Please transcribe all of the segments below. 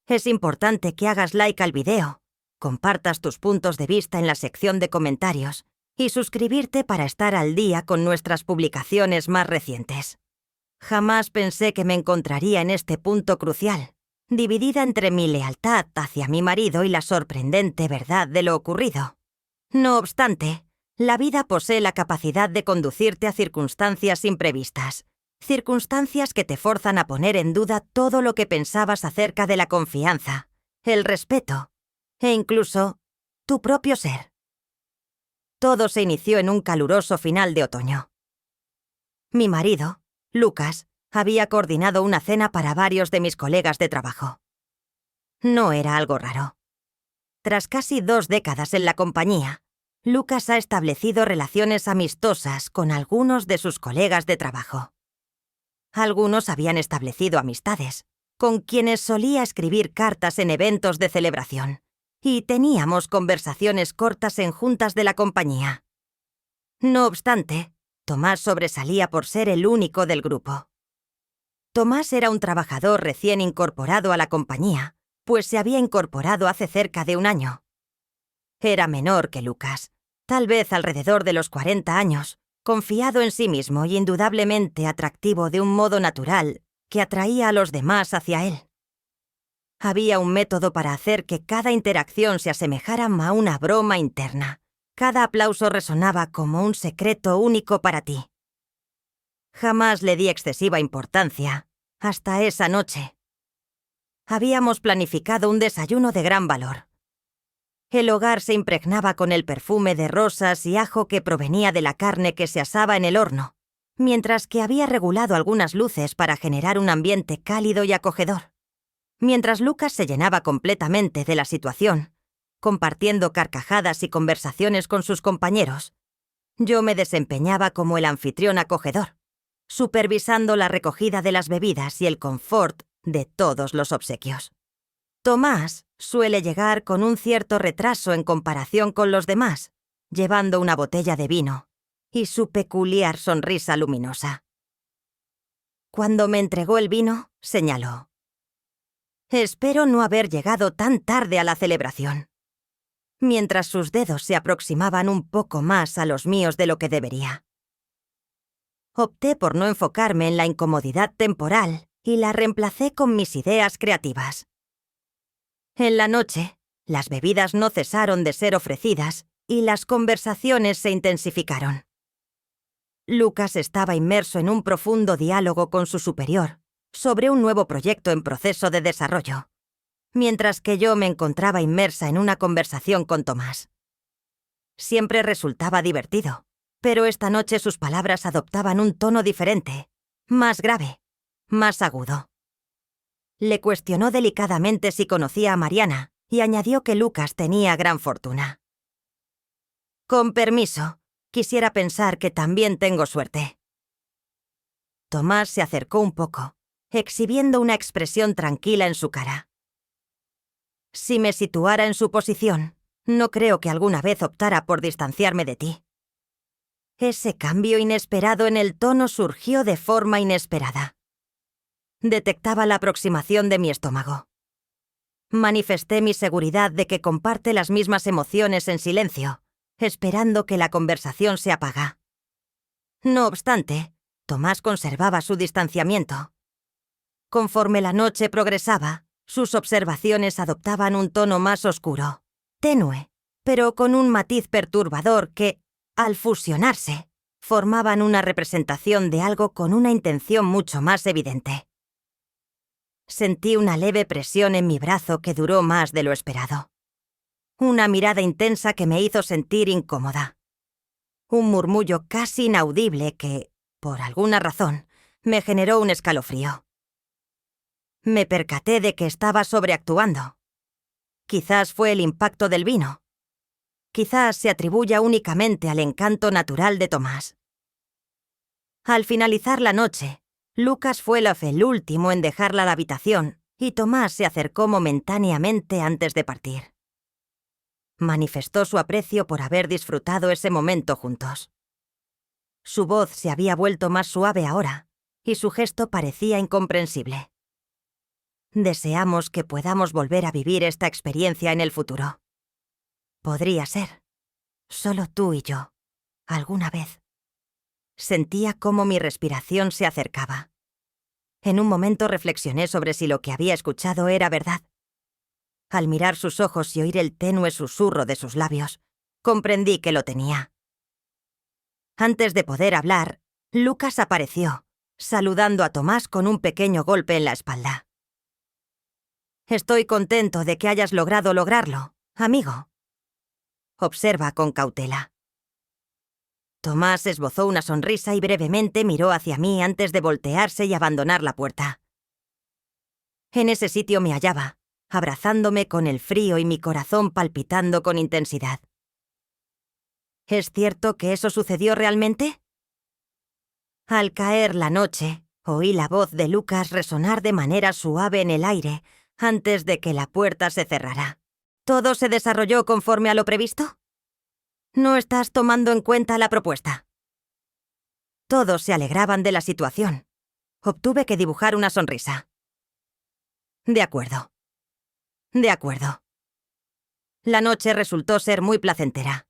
Es importante que hagas like al video, compartas tus puntos de vista en la sección de comentarios y suscribirte para estar al día con nuestras publicaciones más recientes. Jamás pensé que me encontraría en este punto crucial, dividida entre mi lealtad hacia mi marido y la sorprendente verdad de lo ocurrido. No obstante, la vida posee la capacidad de conducirte a circunstancias imprevistas, circunstancias que te forzan a poner en duda todo lo que pensabas acerca de la confianza, el respeto e incluso tu propio ser. Todo se inició en un caluroso final de otoño. Mi marido, Lucas, había coordinado una cena para varios de mis colegas de trabajo. No era algo raro. Tras casi 2 décadas en la compañía, Lucas ha establecido relaciones amistosas con algunos de sus colegas de trabajo. Algunos habían establecido amistades, con quienes solía escribir cartas en eventos de celebración, y teníamos conversaciones cortas en juntas de la compañía. No obstante, Tomás sobresalía por ser el único del grupo. Tomás era un trabajador recién incorporado a la compañía, pues se había incorporado hace cerca de 1 año. Era menor que Lucas, tal vez alrededor de los 40 años, confiado en sí mismo y indudablemente atractivo de un modo natural que atraía a los demás hacia él. Había un método para hacer que cada interacción se asemejara a una broma interna. Cada aplauso resonaba como un secreto único para ti. Jamás le di excesiva importancia, hasta esa noche. Habíamos planificado un desayuno de gran valor. El hogar se impregnaba con el perfume de rosas y ajo que provenía de la carne que se asaba en el horno, mientras que había regulado algunas luces para generar un ambiente cálido y acogedor. Mientras Lucas se llenaba completamente de la situación, compartiendo carcajadas y conversaciones con sus compañeros, yo me desempeñaba como el anfitrión acogedor, supervisando la recogida de las bebidas y el confort de todos los obsequios. Tomás suele llegar con un cierto retraso en comparación con los demás, llevando una botella de vino y su peculiar sonrisa luminosa. Cuando me entregó el vino, señaló: «Espero no haber llegado tan tarde a la celebración», mientras sus dedos se aproximaban un poco más a los míos de lo que debería. Opté por no enfocarme en la incomodidad temporal y la reemplacé con mis ideas creativas. En la noche, las bebidas no cesaron de ser ofrecidas y las conversaciones se intensificaron. Lucas estaba inmerso en un profundo diálogo con su superior sobre un nuevo proyecto en proceso de desarrollo, mientras que yo me encontraba inmersa en una conversación con Tomás. Siempre resultaba divertido, pero esta noche sus palabras adoptaban un tono diferente, más grave, más agudo. Le cuestionó delicadamente si conocía a Mariana y añadió que Lucas tenía gran fortuna. «Con permiso, quisiera pensar que también tengo suerte». Tomás se acercó un poco, exhibiendo una expresión tranquila en su cara. «Si me situara en su posición, no creo que alguna vez optara por distanciarme de ti». Ese cambio inesperado en el tono surgió de forma inesperada. Detectaba la aproximación de mi estómago. Manifesté mi seguridad de que comparte las mismas emociones en silencio, esperando que la conversación se apaga. No obstante, Tomás conservaba su distanciamiento. Conforme la noche progresaba, sus observaciones adoptaban un tono más oscuro, tenue, pero con un matiz perturbador que, al fusionarse, formaban una representación de algo con una intención mucho más evidente. Sentí una leve presión en mi brazo que duró más de lo esperado. Una mirada intensa que me hizo sentir incómoda. Un murmullo casi inaudible que, por alguna razón, me generó un escalofrío. Me percaté de que estaba sobreactuando. Quizás fue el impacto del vino. Quizás se atribuya únicamente al encanto natural de Tomás. Al finalizar la noche, Lucas fue el último en dejar la habitación y Tomás se acercó momentáneamente antes de partir. Manifestó su aprecio por haber disfrutado ese momento juntos. Su voz se había vuelto más suave ahora y su gesto parecía incomprensible. Deseamos que podamos volver a vivir esta experiencia en el futuro. Podría ser. Solo tú y yo. Alguna vez. Sentía cómo mi respiración se acercaba. En un momento reflexioné sobre si lo que había escuchado era verdad. Al mirar sus ojos y oír el tenue susurro de sus labios, comprendí que lo tenía. Antes de poder hablar, Lucas apareció, saludando a Tomás con un pequeño golpe en la espalda. «Estoy contento de que hayas lograrlo, amigo». Observa con cautela. Tomás esbozó una sonrisa y brevemente miró hacia mí antes de voltearse y abandonar la puerta. En ese sitio me hallaba, abrazándome con el frío y mi corazón palpitando con intensidad. ¿Es cierto que eso sucedió realmente? Al caer la noche, oí la voz de Lucas resonar de manera suave en el aire antes de que la puerta se cerrara. ¿Todo se desarrolló conforme a lo previsto? ¿No estás tomando en cuenta la propuesta? Todos se alegraban de la situación. Obtuve que dibujar una sonrisa. De acuerdo. De acuerdo. La noche resultó ser muy placentera.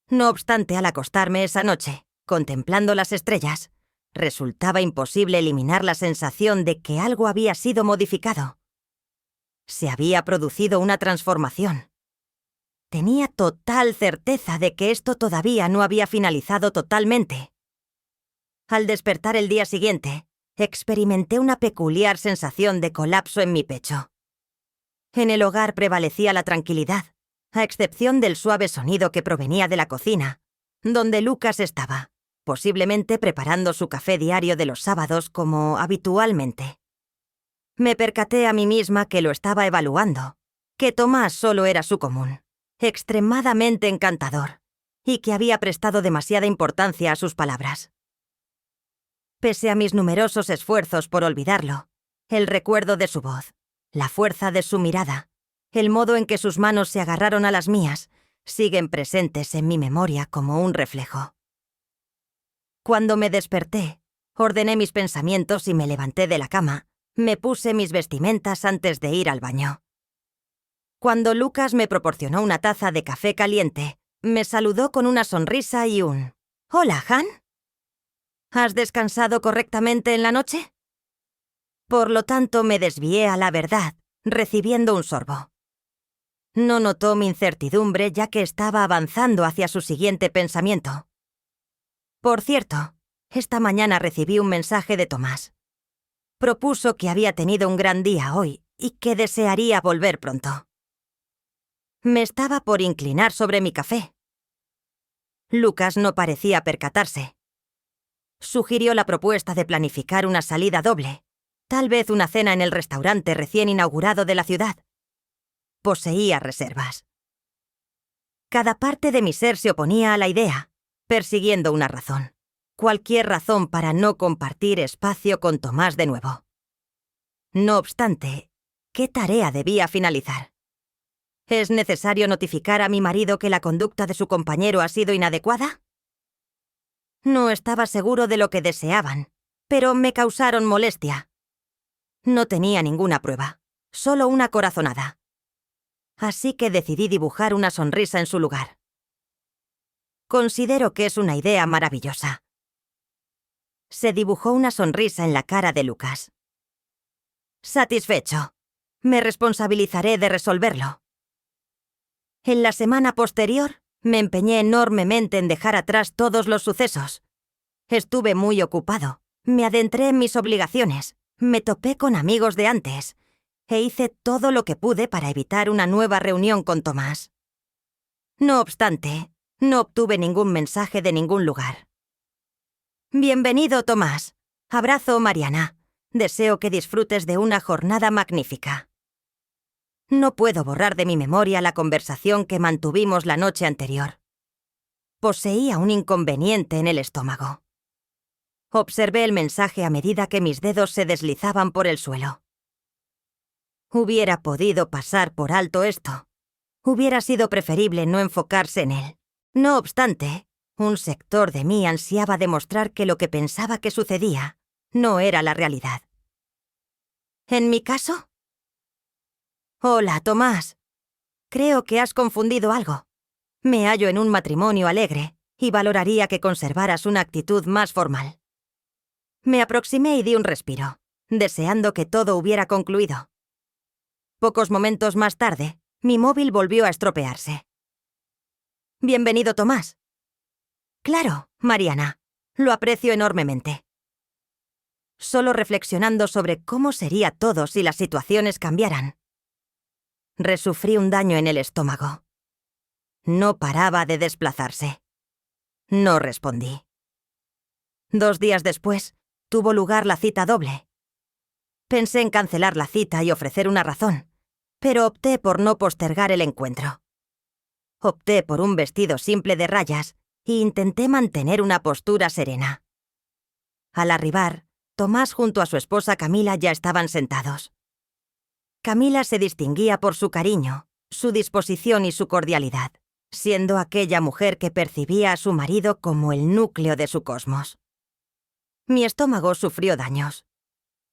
No obstante, al acostarme esa noche, contemplando las estrellas, resultaba imposible eliminar la sensación de que algo había sido modificado. Se había producido una transformación. Tenía total certeza de que esto todavía no había finalizado totalmente. Al despertar el día siguiente, experimenté una peculiar sensación de colapso en mi pecho. En el hogar prevalecía la tranquilidad, a excepción del suave sonido que provenía de la cocina, donde Lucas estaba, posiblemente preparando su café diario de los sábados como habitualmente. Me percaté a mí misma que lo estaba evaluando, que Tomás solo era su común, extremadamente encantador, y que había prestado demasiada importancia a sus palabras. Pese a mis numerosos esfuerzos por olvidarlo, el recuerdo de su voz, la fuerza de su mirada, el modo en que sus manos se agarraron a las mías, siguen presentes en mi memoria como un reflejo. Cuando me desperté, ordené mis pensamientos y me levanté de la cama. Me puse mis vestimentas antes de ir al baño. Cuando Lucas me proporcionó una taza de café caliente, me saludó con una sonrisa y un «Hola, Han. ¿Has descansado correctamente en la noche?» Por lo tanto, me desvié a la verdad, recibiendo un sorbo. No notó mi incertidumbre ya que estaba avanzando hacia su siguiente pensamiento. Por cierto, esta mañana recibí un mensaje de Tomás. Propuso que había tenido un gran día hoy y que desearía volver pronto. Me estaba por inclinar sobre mi café. Lucas no parecía percatarse. Sugirió la propuesta de planificar una salida doble, tal vez una cena en el restaurante recién inaugurado de la ciudad. Poseía reservas. Cada parte de mi ser se oponía a la idea, persiguiendo una razón. Cualquier razón para no compartir espacio con Tomás de nuevo. No obstante, ¿qué tarea debía finalizar? ¿Es necesario notificar a mi marido que la conducta de su compañero ha sido inadecuada? No estaba seguro de lo que deseaban, pero me causaron molestia. No tenía ninguna prueba, solo una corazonada. Así que decidí dibujar una sonrisa en su lugar. Considero que es una idea maravillosa. Se dibujó una sonrisa en la cara de Lucas. Satisfecho. Me responsabilizaré de resolverlo. En la semana posterior, me empeñé enormemente en dejar atrás todos los sucesos. Estuve muy ocupado. Me adentré en mis obligaciones. Me topé con amigos de antes. E hice todo lo que pude para evitar una nueva reunión con Tomás. No obstante, no obtuve ningún mensaje de ningún lugar. Bienvenido, Tomás. Abrazo, Mariana. Deseo que disfrutes de una jornada magnífica. No puedo borrar de mi memoria la conversación que mantuvimos la noche anterior. Poseía un inconveniente en el estómago. Observé el mensaje a medida que mis dedos se deslizaban por el suelo. Hubiera podido pasar por alto esto. Hubiera sido preferible no enfocarse en él. No obstante, un sector de mí ansiaba demostrar que lo que pensaba que sucedía no era la realidad. ¿En mi caso? Hola, Tomás. Creo que has confundido algo. Me hallo en un matrimonio alegre y valoraría que conservaras una actitud más formal. Me aproximé y di un respiro, deseando que todo hubiera concluido. Pocos momentos más tarde, mi móvil volvió a estropearse. Bienvenido, Tomás. Claro, Mariana. Lo aprecio enormemente. Solo reflexionando sobre cómo sería todo si las situaciones cambiaran. Resufrí un daño en el estómago. No paraba de desplazarse. No respondí. 2 días después, tuvo lugar la cita doble. Pensé en cancelar la cita y ofrecer una razón, pero opté por no postergar el encuentro. Opté por un vestido simple de rayas e intenté mantener una postura serena. Al arribar, Tomás junto a su esposa Camila ya estaban sentados. Camila se distinguía por su cariño, su disposición y su cordialidad, siendo aquella mujer que percibía a su marido como el núcleo de su cosmos. Mi estómago sufrió daños.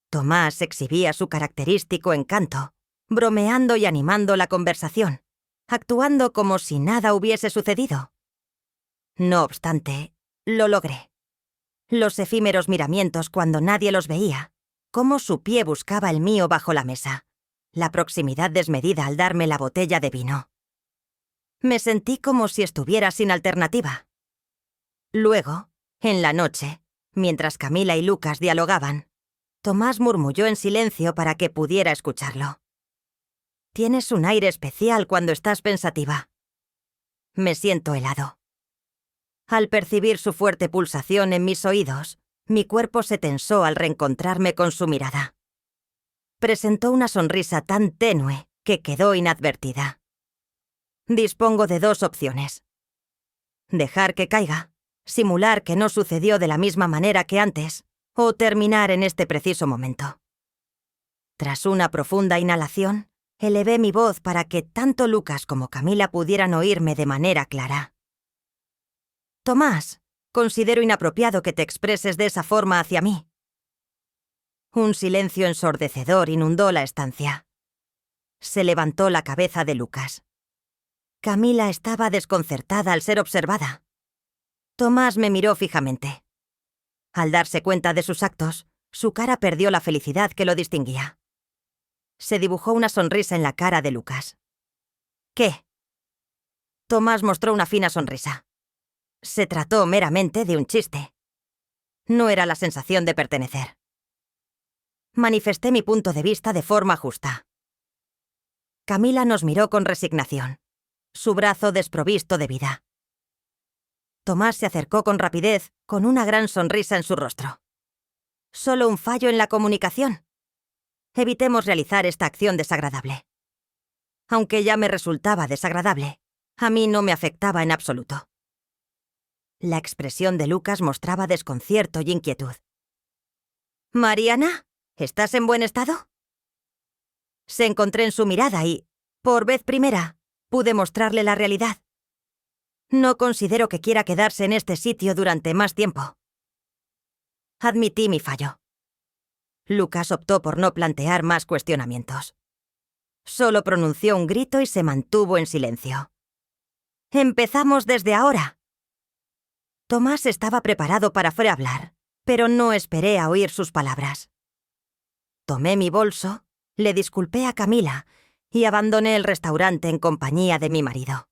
Tomás exhibía su característico encanto, bromeando y animando la conversación, actuando como si nada hubiese sucedido. No obstante, lo logré. Los efímeros miramientos cuando nadie los veía, cómo su pie buscaba el mío bajo la mesa, la proximidad desmedida al darme la botella de vino. Me sentí como si estuviera sin alternativa. Luego, en la noche, mientras Camila y Lucas dialogaban, Tomás murmulló en silencio para que pudiera escucharlo. Tienes un aire especial cuando estás pensativa. Me siento helado. Al percibir su fuerte pulsación en mis oídos, mi cuerpo se tensó al reencontrarme con su mirada. Presentó una sonrisa tan tenue que quedó inadvertida. Dispongo de 2 opciones. Dejar que caiga, simular que no sucedió de la misma manera que antes, o terminar en este preciso momento. Tras una profunda inhalación, elevé mi voz para que tanto Lucas como Camila pudieran oírme de manera clara. Tomás, considero inapropiado que te expreses de esa forma hacia mí. Un silencio ensordecedor inundó la estancia. Se levantó la cabeza de Lucas. Camila estaba desconcertada al ser observada. Tomás me miró fijamente. Al darse cuenta de sus actos, su cara perdió la felicidad que lo distinguía. Se dibujó una sonrisa en la cara de Lucas. ¿Qué? Tomás mostró una fina sonrisa. Se trató meramente de un chiste. No era la sensación de pertenecer. Manifesté mi punto de vista de forma justa. Camila nos miró con resignación, su brazo desprovisto de vida. Tomás se acercó con rapidez, con una gran sonrisa en su rostro. ¿Solo un fallo en la comunicación? Evitemos realizar esta acción desagradable. Aunque ya me resultaba desagradable, a mí no me afectaba en absoluto. La expresión de Lucas mostraba desconcierto y inquietud. «Mariana, ¿estás en buen estado?» Se encontré en su mirada y, por vez primera, pude mostrarle la realidad. No considero que quiera quedarse en este sitio durante más tiempo. Admití mi fallo. Lucas optó por no plantear más cuestionamientos. Solo pronunció un grito y se mantuvo en silencio. «Empezamos desde ahora». Tomás estaba preparado para hablar, pero no esperé a oír sus palabras. Tomé mi bolso, le disculpé a Camila y abandoné el restaurante en compañía de mi marido.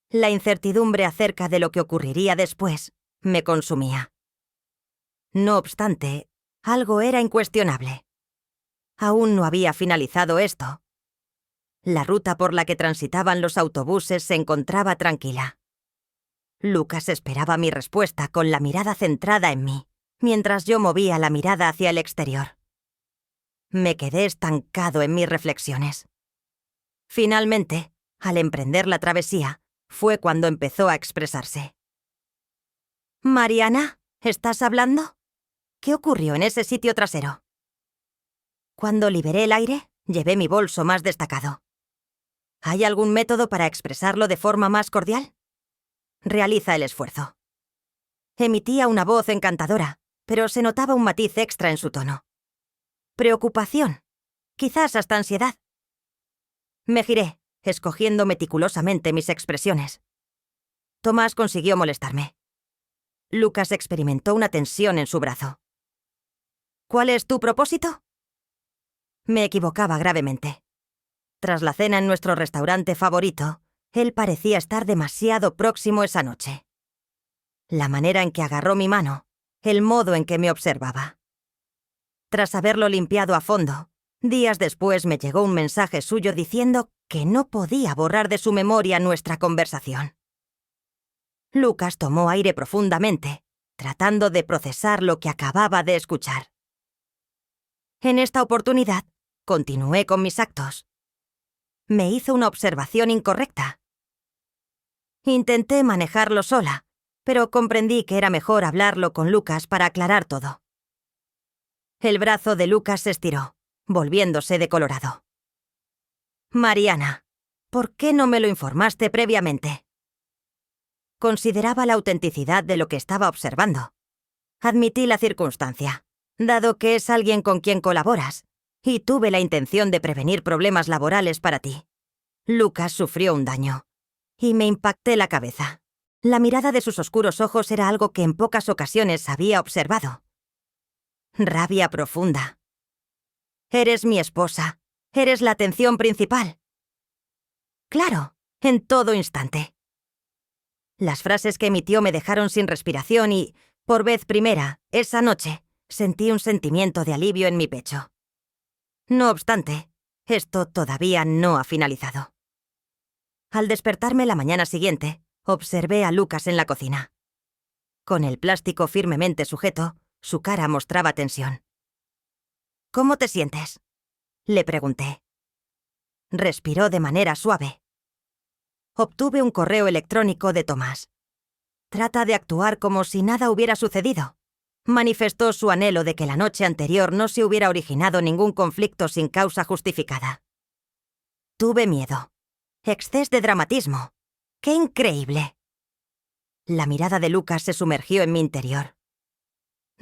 La incertidumbre acerca de lo que ocurriría después me consumía. No obstante, algo era incuestionable. Aún no había finalizado esto. La ruta por la que transitaban los autobuses se encontraba tranquila. Lucas esperaba mi respuesta con la mirada centrada en mí, mientras yo movía la mirada hacia el exterior. Me quedé estancado en mis reflexiones. Finalmente, al emprender la travesía, fue cuando empezó a expresarse. «Mariana, ¿estás hablando? ¿Qué ocurrió en ese sitio trasero?» Cuando liberé el aire, llevé mi bolso más destacado. ¿Hay algún método para expresarlo de forma más cordial? Realiza el esfuerzo. Emitía una voz encantadora, pero se notaba un matiz extra en su tono. Preocupación. Quizás hasta ansiedad. Me giré, escogiendo meticulosamente mis expresiones. Tomás consiguió molestarme. Lucas experimentó una tensión en su brazo. ¿Cuál es tu propósito? Me equivocaba gravemente. Tras la cena en nuestro restaurante favorito, él parecía estar demasiado próximo esa noche. La manera en que agarró mi mano, el modo en que me observaba. Tras haberlo limpiado a fondo, días después me llegó un mensaje suyo diciendo que no podía borrar de su memoria nuestra conversación. Lucas tomó aire profundamente, tratando de procesar lo que acababa de escuchar. En esta oportunidad, continué con mis actos. Me hizo una observación incorrecta. Intenté manejarlo sola, pero comprendí que era mejor hablarlo con Lucas para aclarar todo. El brazo de Lucas se estiró, volviéndose decolorado. Mariana, ¿por qué no me lo informaste previamente? Consideraba la autenticidad de lo que estaba observando. Admití la circunstancia, dado que es alguien con quien colaboras, y tuve la intención de prevenir problemas laborales para ti. Lucas sufrió un daño, y me impacté la cabeza. La mirada de sus oscuros ojos era algo que en pocas ocasiones había observado. Rabia profunda. Eres mi esposa. Eres la atención principal. Claro, en todo instante. Las frases que emitió me dejaron sin respiración y, por vez primera, esa noche, sentí un sentimiento de alivio en mi pecho. No obstante, esto todavía no ha finalizado. Al despertarme la mañana siguiente, observé a Lucas en la cocina. Con el plástico firmemente sujeto, su cara mostraba tensión. ¿Cómo te sientes?, le pregunté. Respiró de manera suave. Obtuve un correo electrónico de Tomás. Trata de actuar como si nada hubiera sucedido. Manifestó su anhelo de que la noche anterior no se hubiera originado ningún conflicto sin causa justificada. Tuve miedo. Exceso de dramatismo. ¡Qué increíble! La mirada de Lucas se sumergió en mi interior.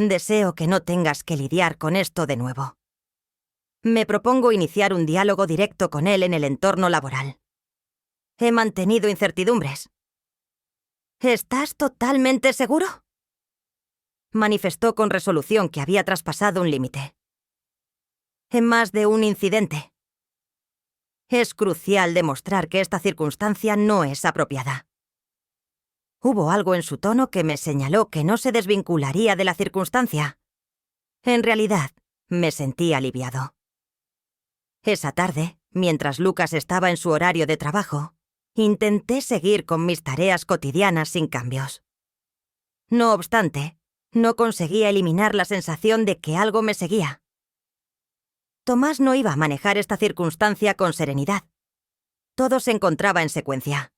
Deseo que no tengas que lidiar con esto de nuevo. Me propongo iniciar un diálogo directo con él en el entorno laboral. He mantenido incertidumbres. ¿Estás totalmente seguro?, manifestó con resolución que había traspasado un límite. En más de un incidente. Es crucial demostrar que esta circunstancia no es apropiada. Hubo algo en su tono que me señaló que no se desvincularía de la circunstancia. En realidad, me sentí aliviado. Esa tarde, mientras Lucas estaba en su horario de trabajo, intenté seguir con mis tareas cotidianas sin cambios. No obstante, no conseguía eliminar la sensación de que algo me seguía. Tomás no iba a manejar esta circunstancia con serenidad. Todo se encontraba en secuencia.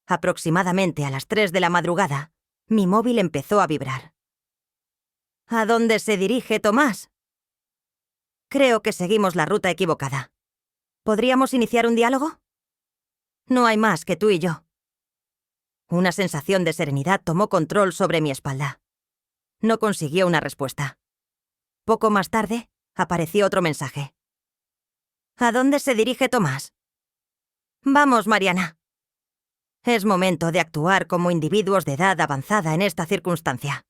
Aproximadamente a las 3 de la madrugada, mi móvil empezó a vibrar. ¿A dónde se dirige Tomás? Creo que seguimos la ruta equivocada. ¿Podríamos iniciar un diálogo? No hay más que tú y yo. Una sensación de serenidad tomó control sobre mi espalda. No consiguió una respuesta. Poco más tarde, apareció otro mensaje. ¿A dónde se dirige Tomás? Vamos, Mariana. Es momento de actuar como individuos de edad avanzada en esta circunstancia.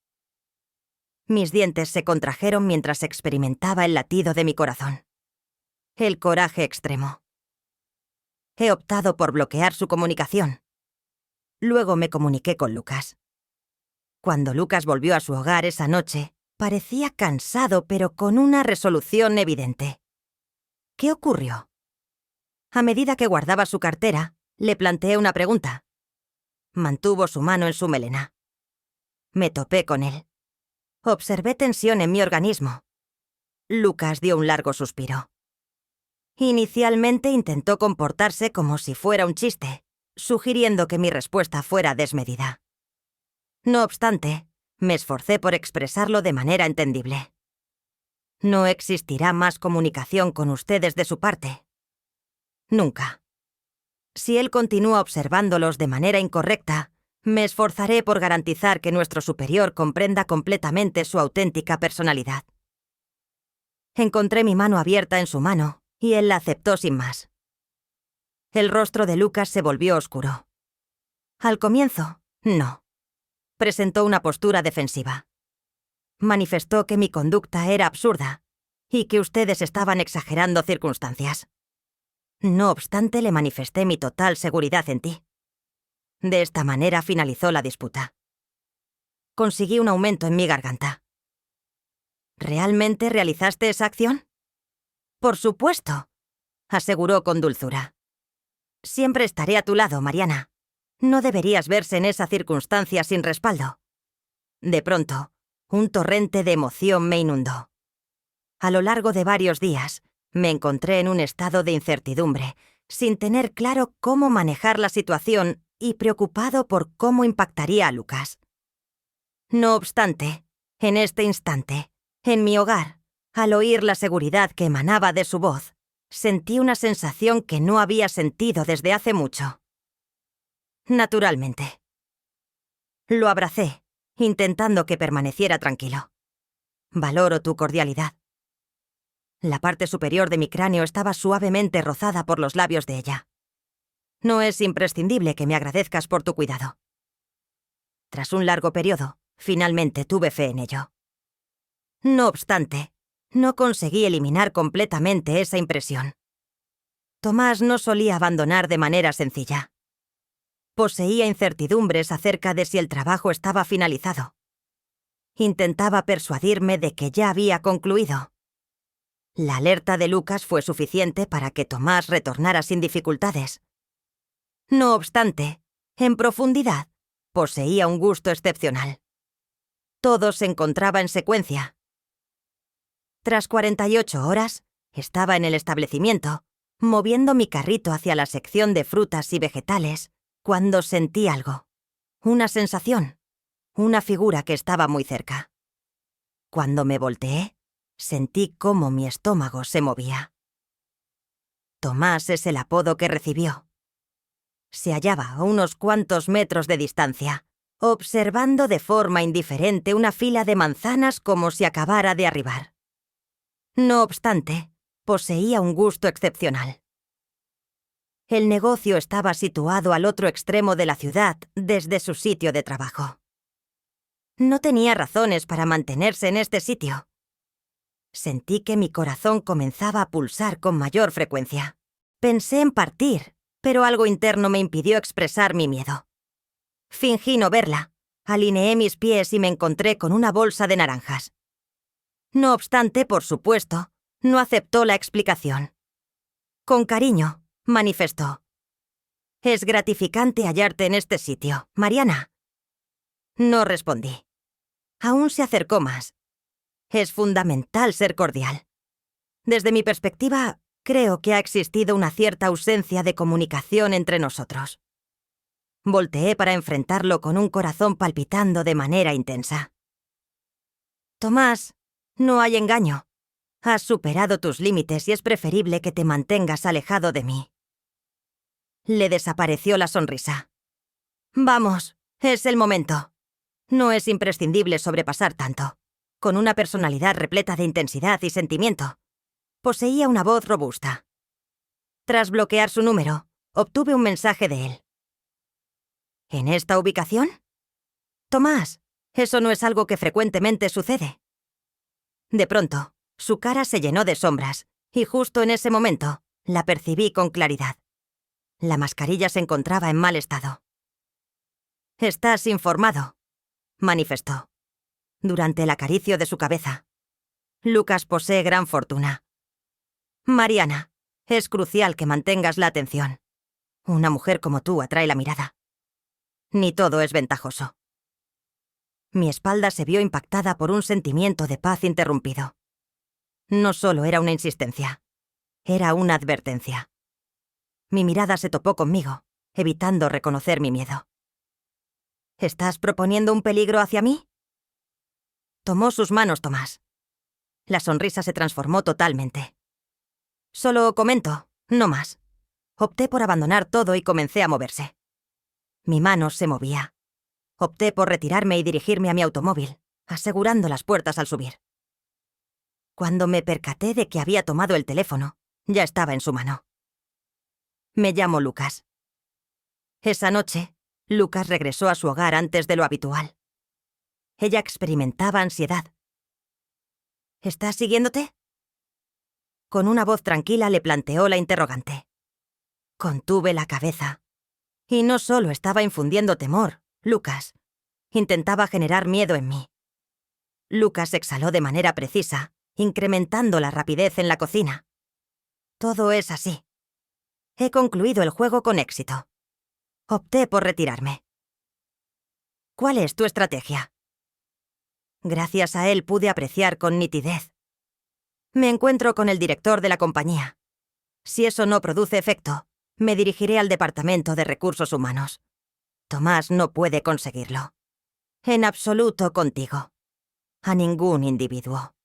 Mis dientes se contrajeron mientras experimentaba el latido de mi corazón. El coraje extremo. He optado por bloquear su comunicación. Luego me comuniqué con Lucas. Cuando Lucas volvió a su hogar esa noche, parecía cansado pero con una resolución evidente. ¿Qué ocurrió? A medida que guardaba su cartera, le planteé una pregunta. Mantuvo su mano en su melena. Me topé con él. Observé tensión en mi organismo. Lucas dio un largo suspiro. Inicialmente intentó comportarse como si fuera un chiste, sugiriendo que mi respuesta fuera desmedida. No obstante, me esforcé por expresarlo de manera entendible. No existirá más comunicación con ustedes de su parte. Nunca. Si él continúa observándolos de manera incorrecta, me esforzaré por garantizar que nuestro superior comprenda completamente su auténtica personalidad. Encontré mi mano abierta en su mano y él la aceptó sin más. El rostro de Lucas se volvió oscuro. Al comienzo, no. Presentó una postura defensiva. Manifestó que mi conducta era absurda y que ustedes estaban exagerando circunstancias. No obstante, le manifesté mi total seguridad en ti. De esta manera finalizó la disputa. Conseguí un aumento en mi garganta. ¿Realmente realizaste esa acción? Por supuesto, aseguró con dulzura. Siempre estaré a tu lado, Mariana. No deberías verse en esa circunstancia sin respaldo. De pronto, un torrente de emoción me inundó. A lo largo de varios días, me encontré en un estado de incertidumbre, sin tener claro cómo manejar la situación y preocupado por cómo impactaría a Lucas. No obstante, en este instante, en mi hogar, al oír la seguridad que emanaba de su voz, sentí una sensación que no había sentido desde hace mucho. Naturalmente. Lo abracé, intentando que permaneciera tranquilo. Valoro tu cordialidad. La parte superior de mi cráneo estaba suavemente rozada por los labios de ella. No es imprescindible que me agradezcas por tu cuidado. Tras un largo periodo, finalmente tuve fe en ello. No obstante, no conseguí eliminar completamente esa impresión. Tomás no solía abandonar de manera sencilla. Poseía incertidumbres acerca de si el trabajo estaba finalizado. Intentaba persuadirme de que ya había concluido. La alerta de Lucas fue suficiente para que Tomás retornara sin dificultades. No obstante, en profundidad, poseía un gusto excepcional. Todo se encontraba en secuencia. Tras 48 horas, estaba en el establecimiento, moviendo mi carrito hacia la sección de frutas y vegetales, cuando sentí algo. Una sensación. Una figura que estaba muy cerca. Cuando me volteé, sentí cómo mi estómago se movía. Tomás es el apodo que recibió. Se hallaba a unos cuantos metros de distancia, observando de forma indiferente una fila de manzanas como si acabara de arribar. No obstante, poseía un gusto excepcional. El negocio estaba situado al otro extremo de la ciudad desde su sitio de trabajo. No tenía razones para mantenerse en este sitio. Sentí que mi corazón comenzaba a pulsar con mayor frecuencia. Pensé en partir, pero algo interno me impidió expresar mi miedo. Fingí no verla, alineé mis pies y me encontré con una bolsa de naranjas. No obstante, por supuesto, no aceptó la explicación. Con cariño, manifestó. Es gratificante hallarte en este sitio, Mariana. No respondí. Aún se acercó más. Es fundamental ser cordial. Desde mi perspectiva, creo que ha existido una cierta ausencia de comunicación entre nosotros. Volteé para enfrentarlo con un corazón palpitando de manera intensa. Tomás, no hay engaño. Has superado tus límites y es preferible que te mantengas alejado de mí. Le desapareció la sonrisa. Vamos, es el momento. No es imprescindible sobrepasar tanto. Con una personalidad repleta de intensidad y sentimiento. Poseía una voz robusta. Tras bloquear su número, obtuve un mensaje de él. ¿En esta ubicación? Tomás, eso no es algo que frecuentemente sucede. De pronto, su cara se llenó de sombras, y justo en ese momento, la percibí con claridad. La mascarilla se encontraba en mal estado. Estás informado, manifestó, durante el acaricio de su cabeza. Lucas posee gran fortuna. Mariana, es crucial que mantengas la atención. Una mujer como tú atrae la mirada. Ni todo es ventajoso. Mi espalda se vio impactada por un sentimiento de paz interrumpido. No solo era una insistencia, era una advertencia. Mi mirada se topó conmigo, evitando reconocer mi miedo. ¿Estás proponiendo un peligro hacia mí? Tomó sus manos Tomás. La sonrisa se transformó totalmente. Solo comento, no más. Opté por abandonar todo y comencé a moverse. Mi mano se movía. Opté por retirarme y dirigirme a mi automóvil, asegurando las puertas al subir. Cuando me percaté de que había tomado el teléfono, ya estaba en su mano. Me llamo Lucas. Esa noche, Lucas regresó a su hogar antes de lo habitual. Ella experimentaba ansiedad. ¿Estás siguiéndote? Con una voz tranquila le planteó la interrogante. Contuve la cabeza. Y no solo estaba infundiendo temor, Lucas. Intentaba generar miedo en mí. Lucas exhaló de manera precisa, incrementando la rapidez en la cocina. Todo es así. He concluido el juego con éxito. Opté por retirarme. ¿Cuál es tu estrategia? Gracias a él pude apreciar con nitidez. Me encuentro con el director de la compañía. Si eso no produce efecto, me dirigiré al Departamento de Recursos Humanos. Tomás no puede conseguirlo. En absoluto contigo. A ningún individuo.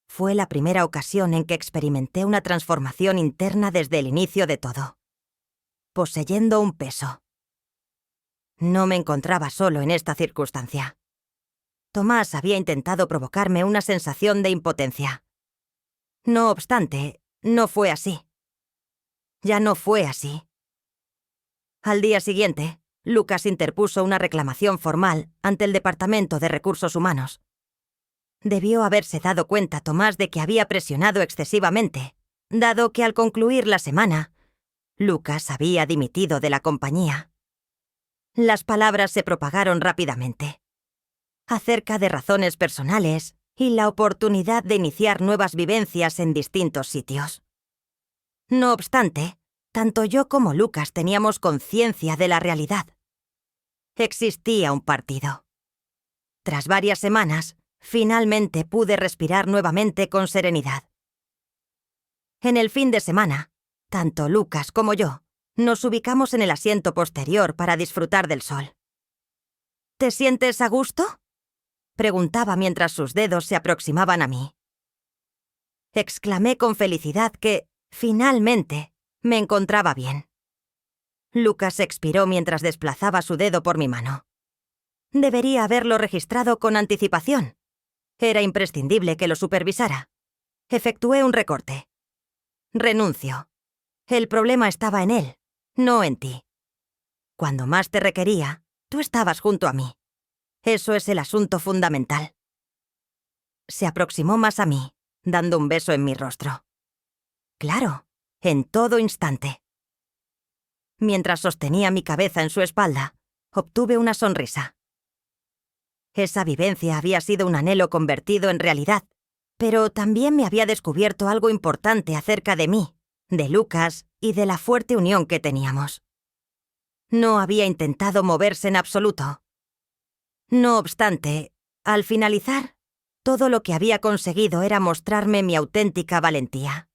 Fue la primera ocasión en que experimenté una transformación interna desde el inicio de todo. Poseyendo un peso. No me encontraba solo en esta circunstancia. Tomás había intentado provocarme una sensación de impotencia. No obstante, no fue así. Ya no fue así. Al día siguiente, Lucas interpuso una reclamación formal ante el Departamento de Recursos Humanos. Debió haberse dado cuenta Tomás de que había presionado excesivamente, dado que al concluir la semana, Lucas había dimitido de la compañía. Las palabras se propagaron rápidamente. Acerca de razones personales y la oportunidad de iniciar nuevas vivencias en distintos sitios. No obstante, tanto yo como Lucas teníamos conciencia de la realidad. Existía un partido. Tras varias semanas, finalmente pude respirar nuevamente con serenidad. En el fin de semana, tanto Lucas como yo nos ubicamos en el asiento posterior para disfrutar del sol. ¿Te sientes a gusto?, preguntaba mientras sus dedos se aproximaban a mí. Exclamé con felicidad que, finalmente, me encontraba bien. Lucas expiró mientras desplazaba su dedo por mi mano. Debería haberlo registrado con anticipación. Era imprescindible que lo supervisara. Efectué un recorte. Renuncio. El problema estaba en él, no en ti. Cuando más te requería, tú estabas junto a mí. Eso es el asunto fundamental. Se aproximó más a mí, dando un beso en mi rostro. Claro, en todo instante. Mientras sostenía mi cabeza en su espalda, obtuve una sonrisa. Esa vivencia había sido un anhelo convertido en realidad, pero también me había descubierto algo importante acerca de mí, de Lucas y de la fuerte unión que teníamos. No había intentado moverse en absoluto. No obstante, al finalizar, todo lo que había conseguido era mostrarme mi auténtica valentía.